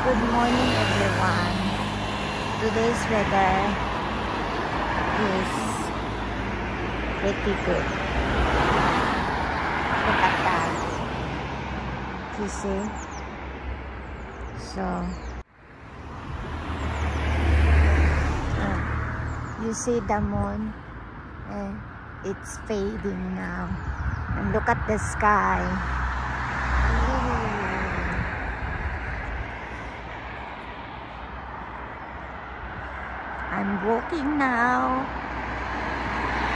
Good morning everyone. Today's weather is pretty good. Look at that. You see? So you see the moon, it's fading now, and look at the sky. I'm walking now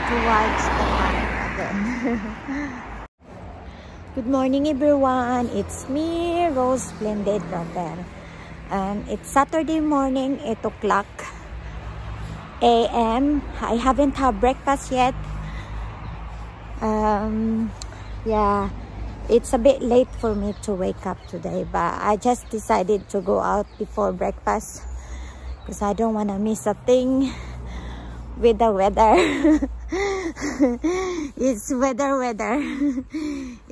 towards the park again. Good morning everyone, it's me, Rose Splendid Lover, and it's Saturday morning, 8 o'clock a.m. I haven't had breakfast yet. Yeah, it's a bit late for me to wake up today, but I just decided to go out before breakfast because I don't want to miss a thing with the weather. It's weather.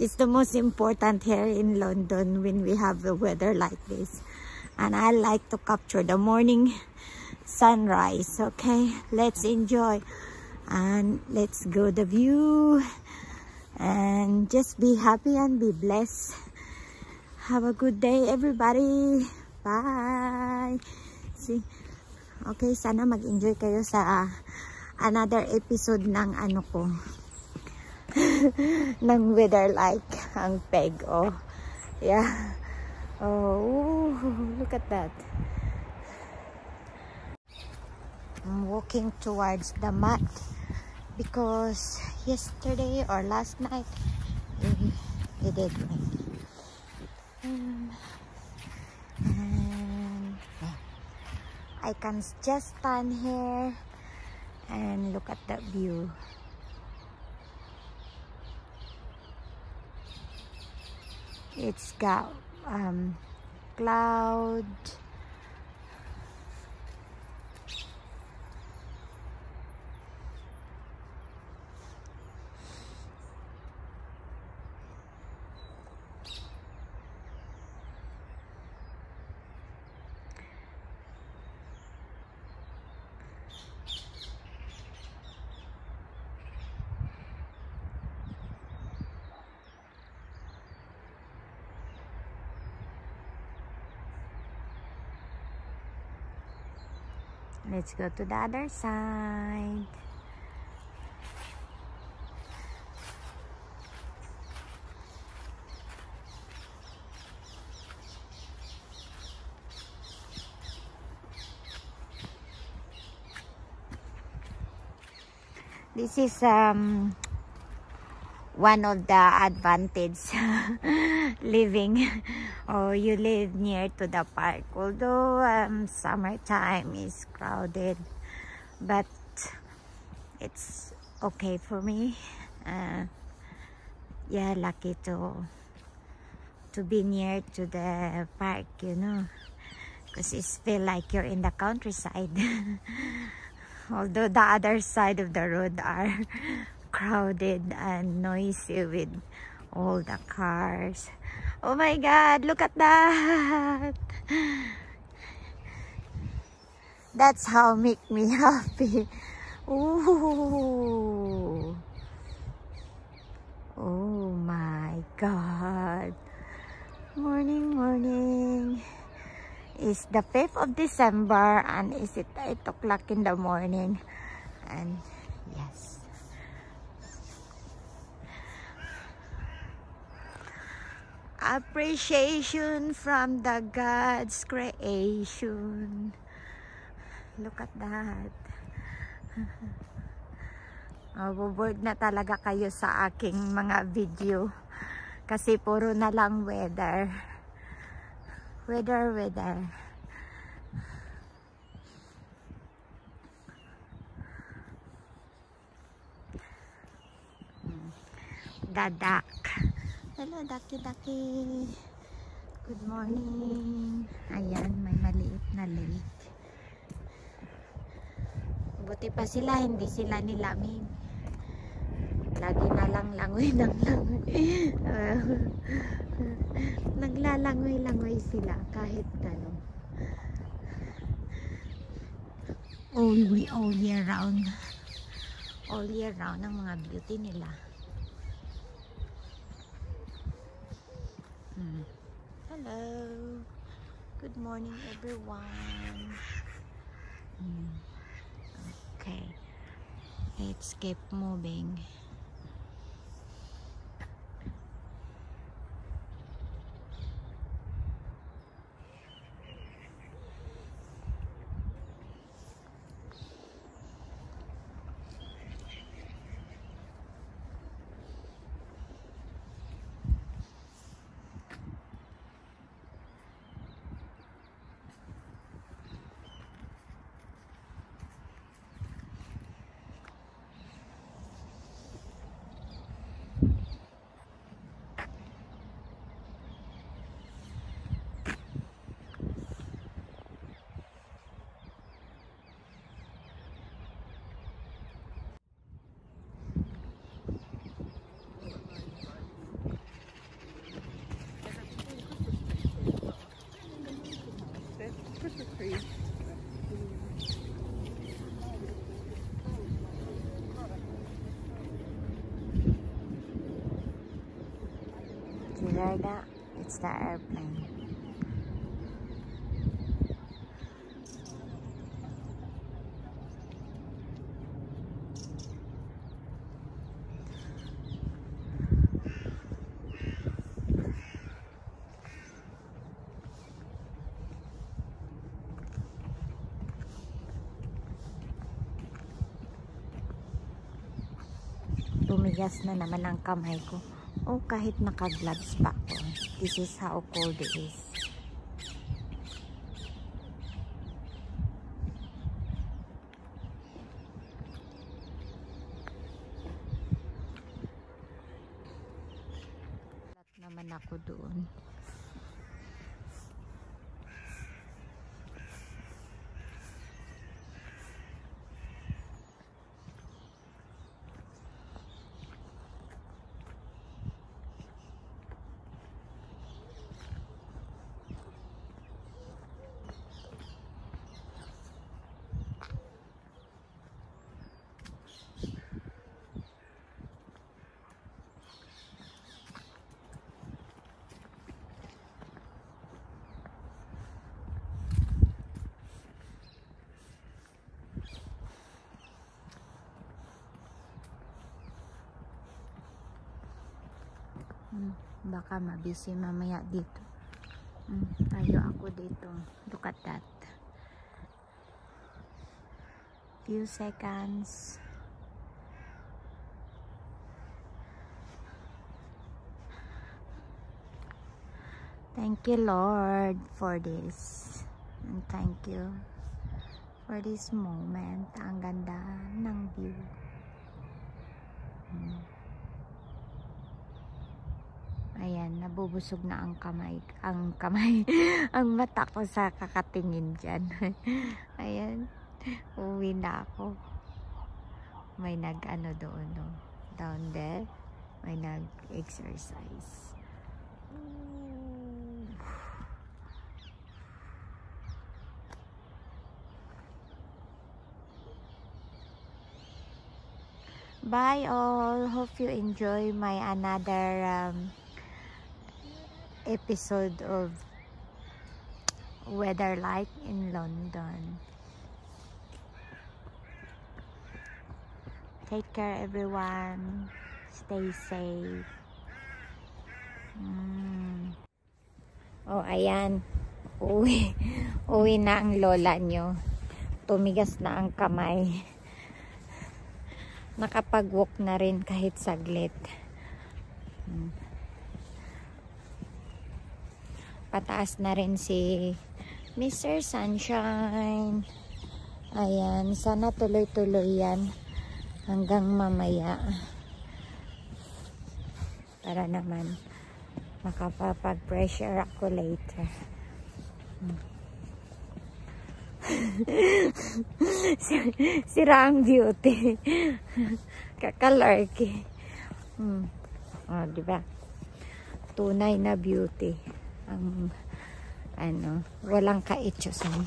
It's the most important here in London when we have the weather like this, and I like to capture the morning sunrise. Okay, let's enjoy and let's go the view and just be happy and be blessed. Have a good day everybody. Bye. See, okay, sana mag-enjoy kayo sa another episode ng ano ko ng weather like ang peg. Oh yeah, oh look at that. I'm walking towards the mat because yesterday or last night it did rain. And I can just stand here and look at that view. It's got cloud. Let's go to the other side. This is one of the advantage living or you live near to the park, although summertime is crowded, but it's okay for me. Yeah, lucky to be near to the park, you know, because it feels like you're in the countryside. Although the other side of the road are crowded and noisy with all the cars. Oh my God, look at that. That's how make me happy. Ooh. Oh my God. Morning. It's the 5th of December and it's at 8 o'clock in the morning. And yes, appreciation from the God's creation. Look at that. Bored na talaga kayo sa aking mga video kasi puro na lang weather. The duck. Hello, ducky. Good morning. Ayan, may maliit na lake. Buti pa sila, hindi sila nilamig. Lagi na lang langoy. Naglalangoy-langoy sila kahit ano. all year round. All year round ang mga beauty nila. Hello. Good morning everyone. Okay. Let's keep moving. You hear that? It's the airplane. Tumigas na naman ang kamay ko. Oh, kahit naka-gloves pa ako. This is how cold it is. Lahat naman ako doon. Baka mabisi mamaya dito. Tayo ako dito. Look at that. Few seconds. Thank you Lord for this. And thank you for this moment. Ang ganda ng view. Ayan, nabubusog na ang kamay, ang mata ko sa kakatingin dyan. Ayan, uwi na ako. May nag-ano doon, no? Down there, may nag-exercise. Bye all, hope you enjoy my another episode of weather like in London. Take care everyone, stay safe. Oh ayan, uwi na ang lola nyo. Tumigas na ang kamay. Nakapag-walk na rin kahit saglit. Pataas na rin si Mr. Sunshine. Ayan, sana tuloy-tuloy yan hanggang mamaya. Para naman makapapag-pressure ako later. Sira ang beauty. Kakalarky. Oh, diba? Tunay na beauty. Ang walang kaitsusan.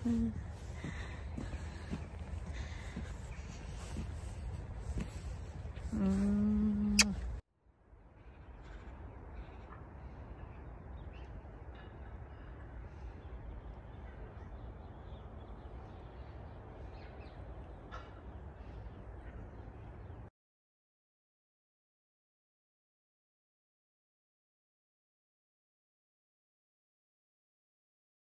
Mm.